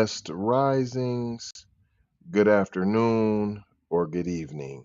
blessed risings, good afternoon, or good evening.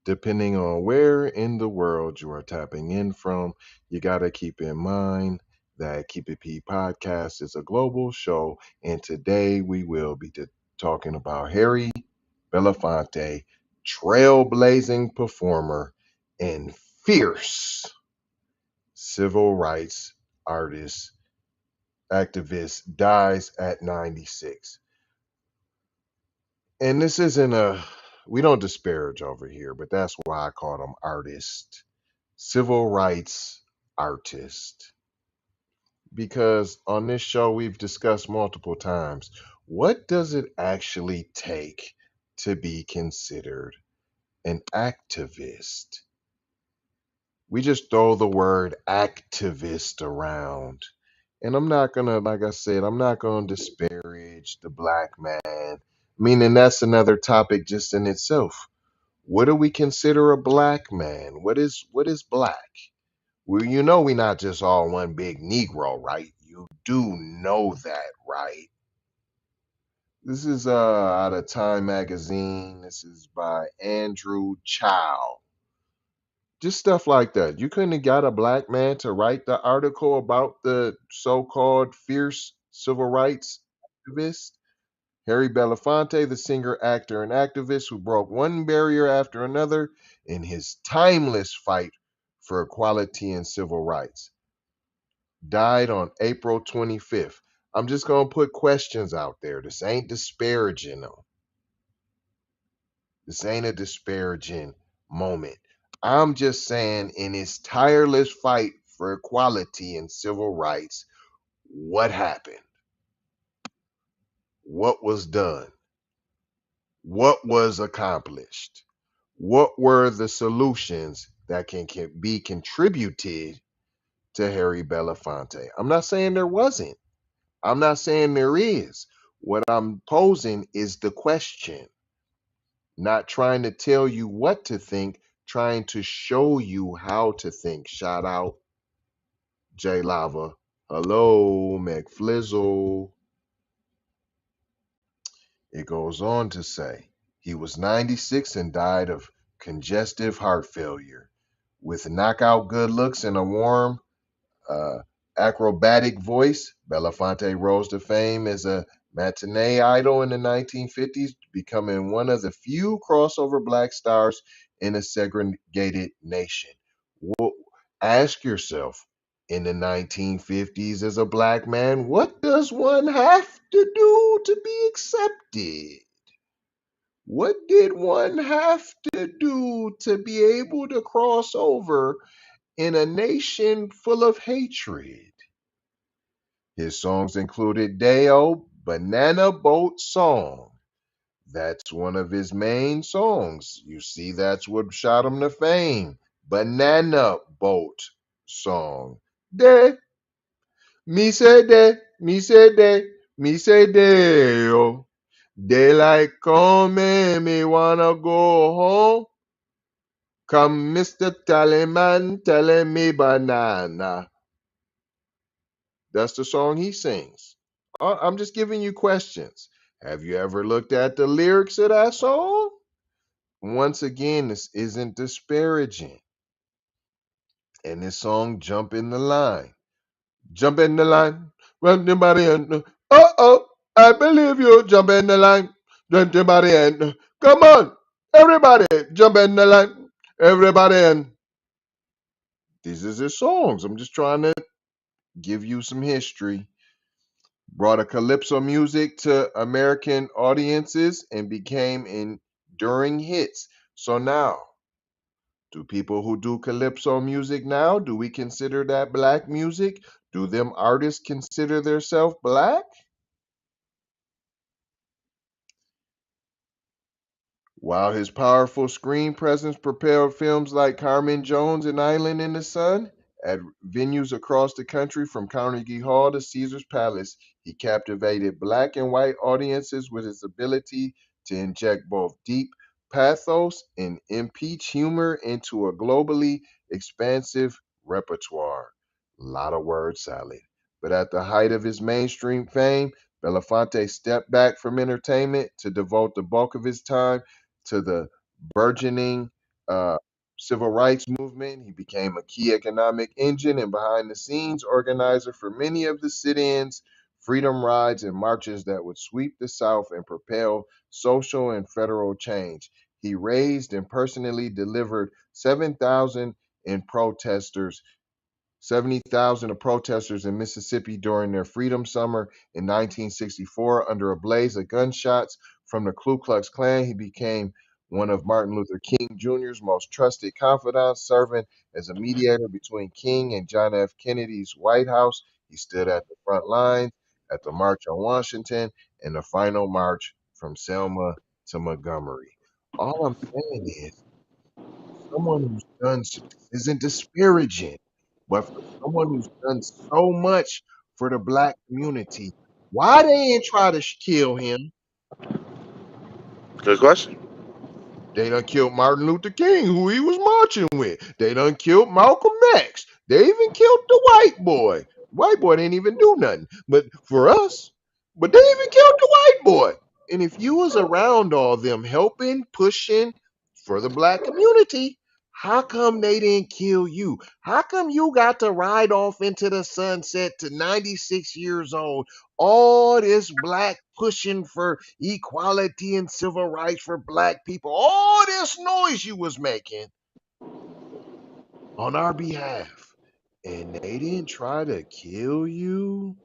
Depending on where in the world you are tapping in from, you got to keep in mind that Keep It P podcast is a global show, and today we will be talking about Harry Belafonte, trailblazing performer and fierce civil rights artist, activist, dies at 96. And this isn't we don't disparage over here, but that's why I call them artist, civil rights artist. Because on this show, we've discussed multiple times, what does it actually take to be considered an activist? We just throw the word activist around. And I'm not gonna, like I said, I'm not gonna disparage the black man. Meaning that's another topic just in itself. What do we consider a black man? What is black? Well, you know we're not just all one big Negro, right? You do know that, right? This is out of Time magazine. This is by Andrew Chow. Just stuff like that. You couldn't have got a black man to write the article about the so-called fierce civil rights activist. Harry Belafonte, the singer, actor, and activist who broke one barrier after another in his timeless fight for equality and civil rights, died on April 25th. I'm just going to put questions out there. This ain't disparaging them. This ain't a disparaging moment. I'm just saying, in his tireless fight for equality and civil rights, what happened? What was done? What was accomplished? What were the solutions that can be contributed to Harry Belafonte? I'm not saying there wasn't. I'm not saying there is. What I'm posing is the question, not trying to tell you what to think, trying to show you how to think. Shout out J Lava. Hello, McFlizzle. It goes on to say he was 96 and died of congestive heart failure. With knockout good looks and a warm, uh, acrobatic voice, Belafonte rose to fame as a matinee idol in the 1950s, becoming one of the few crossover black stars in a segregated nation. Well, ask yourself, in the 1950s, as a black man, what does one have to do to be accepted? What did one have to do to be able to cross over in a nation full of hatred? His songs included Deo, Banana Boat Song. That's one of his main songs. You see, that's what shot him to fame. Banana Boat Song. De, me say de, me say Deo. Daylight come, me wanna go home. Come, Mr. Tallyman, telling me banana. That's the song he sings. I'm just giving you questions. Have you ever looked at the lyrics of that song? Once again, this isn't disparaging. And this song, Jump in the Line. Jump in the line. Run your body and oh, I believe you. Jump in the line. Run your body and come on, everybody, jump in the line. Everybody and these is his songs. I'm just trying to give you some history. Brought a calypso music to American audiences and became enduring hits. So now, do people who do calypso music now, do we consider that black music? Do them artists consider themselves black? While his powerful screen presence propelled films like Carmen Jones and Island in the Sun at venues across the country from Carnegie Hall to Caesar's Palace, he captivated black and white audiences with his ability to inject both deep pathos and impeach humor into a globally expansive repertoire. A lot of word salad. But at the height of his mainstream fame, Belafonte stepped back from entertainment to devote the bulk of his time to the burgeoning uh, civil rights movement. He became a key economic engine and behind the scenes organizer for many of the sit ins, freedom rides, and marches that would sweep the South and propel social and federal change. He raised and personally delivered 7,000 in protesters 70,000 of protesters in Mississippi during their Freedom Summer in 1964 under a blaze of gunshots from the Ku Klux Klan. He became one of Martin Luther King Jr.'s most trusted confidants, serving as a mediator between King and John F. Kennedy's White House. He stood at the front lines at the March on Washington and the final march from Selma to Montgomery. All I'm saying is, someone who's done this isn't disparaging, but for someone who's done so much for the black community, why they ain't try to kill him? Good question. They done killed Martin Luther King, who he was marching with. They done killed Malcolm X. They even killed the white boy. White boy didn't even do nothing. But for us, but they even killed the white boy. And if you was around all them helping, pushing for the black community, how come they didn't kill you? How come you got to ride off into the sunset to 96 years old, all this black pushing for equality and civil rights for black people, all this noise you was making on our behalf, and they didn't try to kill you?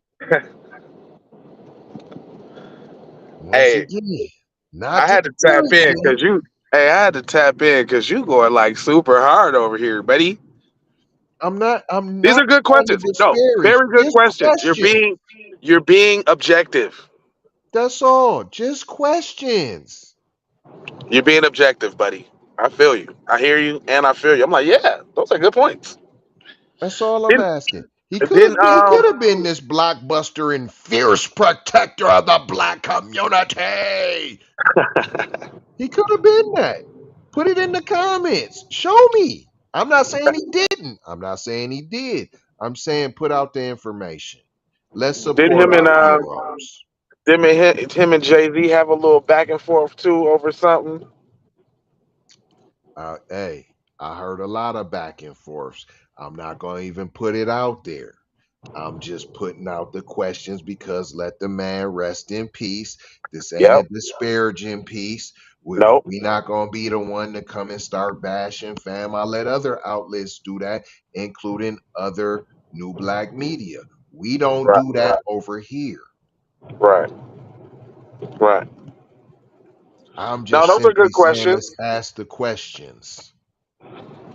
Once Hey, again, not I to had to tap disparage in them. because you. Hey, I had to tap in because you going like super hard over here, buddy. I'm These not are good trying to questions. No, disparage, very good just questions. questions. You're being objective. That's all, just questions. You're being objective, buddy. I feel you. I hear you, and I feel you. I'm like, yeah, those are good points. That's all I'm Didn't asking. didn't He could have been this blockbuster and fierce protector of the black community. He could have been that. Put it in the comments. Show me. I'm not saying he didn't. I'm not saying he did. I'm saying put out the information. Let's didn't support him and our heroes. him and Jay Z have a little back and forth too over something? Hey, I heard a lot of back and forths. I'm not going to even put it out there. I'm just putting out the questions because let the man rest in peace. This ain't a Yep. disparaging piece. Nope. We not gonna be the one to come and start bashing fam. I let other outlets do that, including other new black media. We don't Right. do that over here. Right. Right. I'm No, just those are simply good saying questions. let's ask the questions.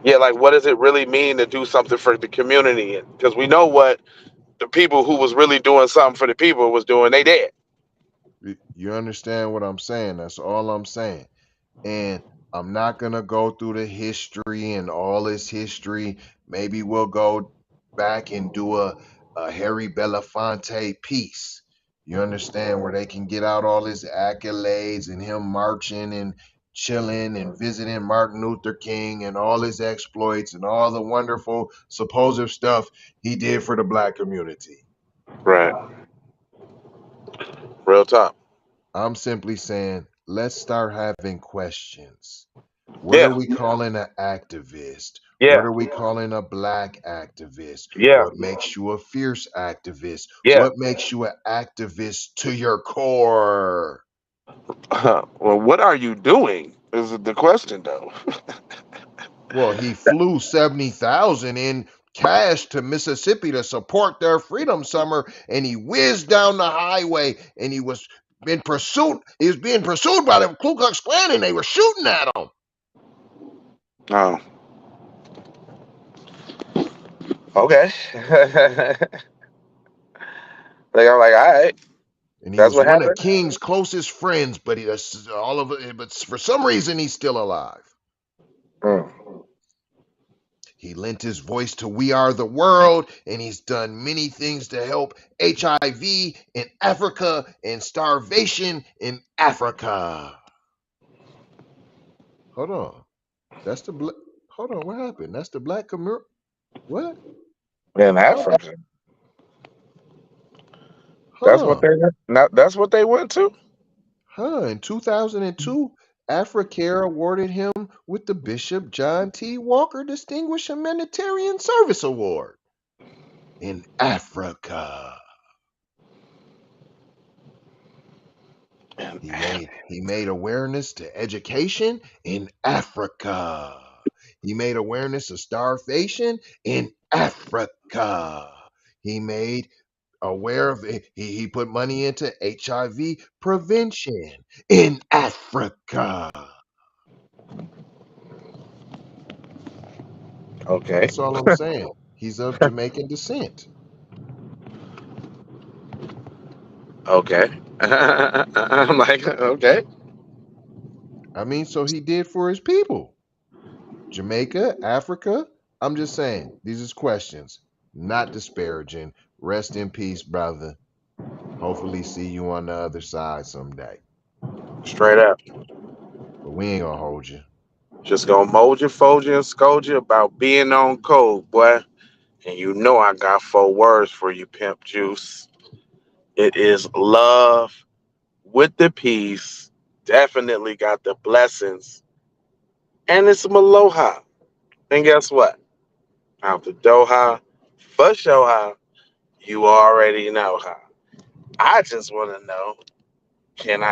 Yeah, like what does it really mean to do something for the community? Because we know what the people who was really doing something for the people was doing. They dead. You understand what I'm saying? That's all I'm saying. And I'm not gonna go through the history and all this history. Maybe we'll go back and do a Harry Belafonte piece. You understand, where they can get out all his accolades and him marching and chilling and visiting Martin Luther King and all his exploits and all the wonderful supposed stuff he did for the black community. Right. Real talk. I'm simply saying, let's start having questions. What are Yeah. we calling an activist? What Yeah. are we calling a black activist? Yeah. What makes you a fierce activist? Yeah. What makes you an activist to your core? Well, what are you doing? Is the question though. Well, he flew 70,000 in cash to Mississippi to support their freedom summer, and he whizzed down the highway and he was in pursuit. He was being pursued by the Ku Klux Klan and they were shooting at him. Oh. Okay. Like I'm like, all right, And he that's was what one of happened. King's closest friends, but all of it. But for some reason, he's still alive. Mm. He lent his voice to We Are the World, and he's done many things to help HIV in Africa and starvation in Africa. Hold on, that's the black. Hold on, what happened? That's the black What? In How? Africa. That's what Huh. they not. That's what they went to. In 2002, Africare awarded him with the Bishop John T. Walker Distinguished Humanitarian Service Award in Africa. And He made awareness to education in Africa. He made awareness of starvation in Africa. He made aware of it. He put money into HIV prevention in Africa. okay, That's all I'm saying. He's of Jamaican descent. okay. I'm like, okay, I mean, so he did for his people. Jamaica, Africa. I'm just saying, these is questions, not disparaging. Rest in peace, brother. Hopefully, see you on the other side someday. straight up. But we ain't gonna hold you. Just gonna mold you, fold you, and scold you about being on code, boy. And you know I got 4 words for you, pimp juice. It is love with the peace. Definitely got the blessings, and it's Maloha. And guess what? Out the Doha, for sure how. You already know how. I just want to know, can I